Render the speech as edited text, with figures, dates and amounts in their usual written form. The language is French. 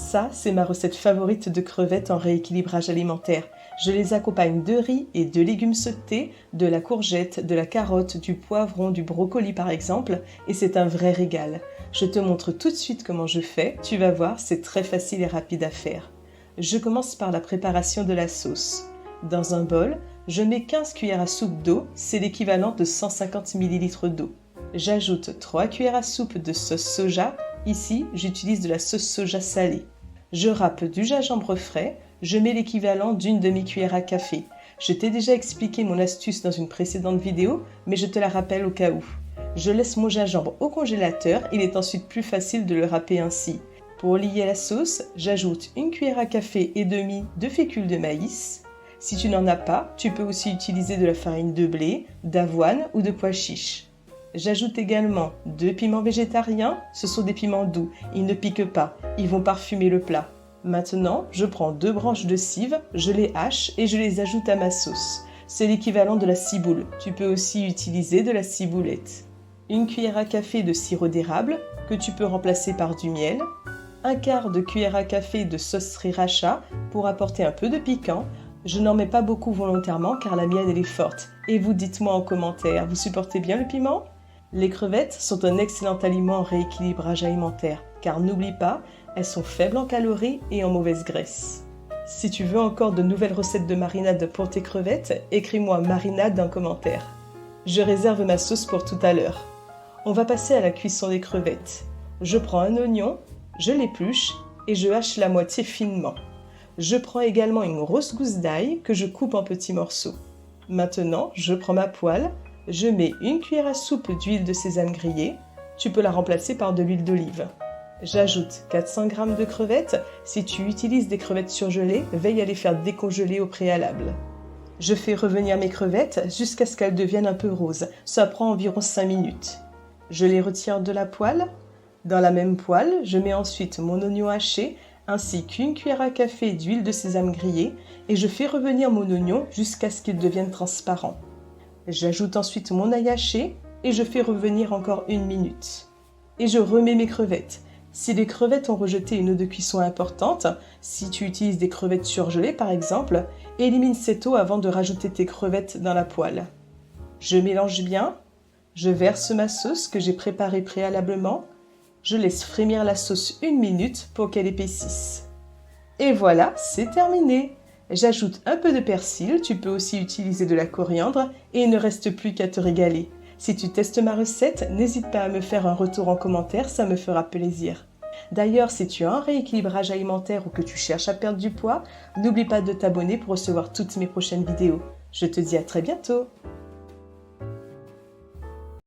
Ça, c'est ma recette favorite de crevettes en rééquilibrage alimentaire. Je les accompagne de riz et de légumes sautés, de la courgette, de la carotte, du poivron, du brocoli par exemple, et c'est un vrai régal. Je te montre tout de suite comment je fais, tu vas voir, c'est très facile et rapide à faire. Je commence par la préparation de la sauce. Dans un bol, je mets 15 cuillères à soupe d'eau, c'est l'équivalent de 150 ml d'eau. J'ajoute 3 cuillères à soupe de sauce soja, ici j'utilise de la sauce soja salée. Je râpe du gingembre frais, je mets l'équivalent d'une demi-cuillère à café. Je t'ai déjà expliqué mon astuce dans une précédente vidéo, mais je te la rappelle au cas où. Je laisse mon gingembre au congélateur, il est ensuite plus facile de le râper ainsi. Pour lier la sauce, j'ajoute une cuillère à café et demie de fécule de maïs. Si tu n'en as pas, tu peux aussi utiliser de la farine de blé, d'avoine ou de pois chiches. J'ajoute également 2 piments végétariens, ce sont des piments doux, ils ne piquent pas, ils vont parfumer le plat. Maintenant, je prends 2 branches de cive, je les hache et je les ajoute à ma sauce. C'est l'équivalent de la ciboule, tu peux aussi utiliser de la ciboulette. Une cuillère à café de sirop d'érable, que tu peux remplacer par du miel. Un quart de cuillère à café de sauce sriracha pour apporter un peu de piquant. Je n'en mets pas beaucoup volontairement car la mienne elle est forte. Et vous dites-moi en commentaire, vous supportez bien le piment ? Les crevettes sont un excellent aliment en rééquilibrage alimentaire, car n'oublie pas, elles sont faibles en calories et en mauvaise graisse. Si tu veux encore de nouvelles recettes de marinade pour tes crevettes, écris-moi marinade en commentaire. Je réserve ma sauce pour tout à l'heure. On va passer à la cuisson des crevettes. Je prends un oignon, je l'épluche et je hache la moitié finement. Je prends également une grosse gousse d'ail que je coupe en petits morceaux. Maintenant, je prends ma poêle. Je mets une cuillère à soupe d'huile de sésame grillée. Tu peux la remplacer par de l'huile d'olive. J'ajoute 400 g de crevettes. Si tu utilises des crevettes surgelées, veille à les faire décongeler au préalable. Je fais revenir mes crevettes jusqu'à ce qu'elles deviennent un peu roses. Ça prend environ 5 minutes. Je les retire de la poêle. Dans la même poêle, je mets ensuite mon oignon haché ainsi qu'une cuillère à café d'huile de sésame grillée et je fais revenir mon oignon jusqu'à ce qu'il devienne transparent. J'ajoute ensuite mon ail haché et je fais revenir encore 1 minute. Et je remets mes crevettes. Si les crevettes ont rejeté une eau de cuisson importante, si tu utilises des crevettes surgelées par exemple, élimine cette eau avant de rajouter tes crevettes dans la poêle. Je mélange bien, je verse ma sauce que j'ai préparée préalablement, je laisse frémir la sauce 1 minute pour qu'elle épaississe. Et voilà, c'est terminé! J'ajoute un peu de persil, tu peux aussi utiliser de la coriandre et il ne reste plus qu'à te régaler. Si tu testes ma recette, n'hésite pas à me faire un retour en commentaire, ça me fera plaisir. D'ailleurs, si tu as un rééquilibrage alimentaire ou que tu cherches à perdre du poids, n'oublie pas de t'abonner pour recevoir toutes mes prochaines vidéos. Je te dis à très bientôt!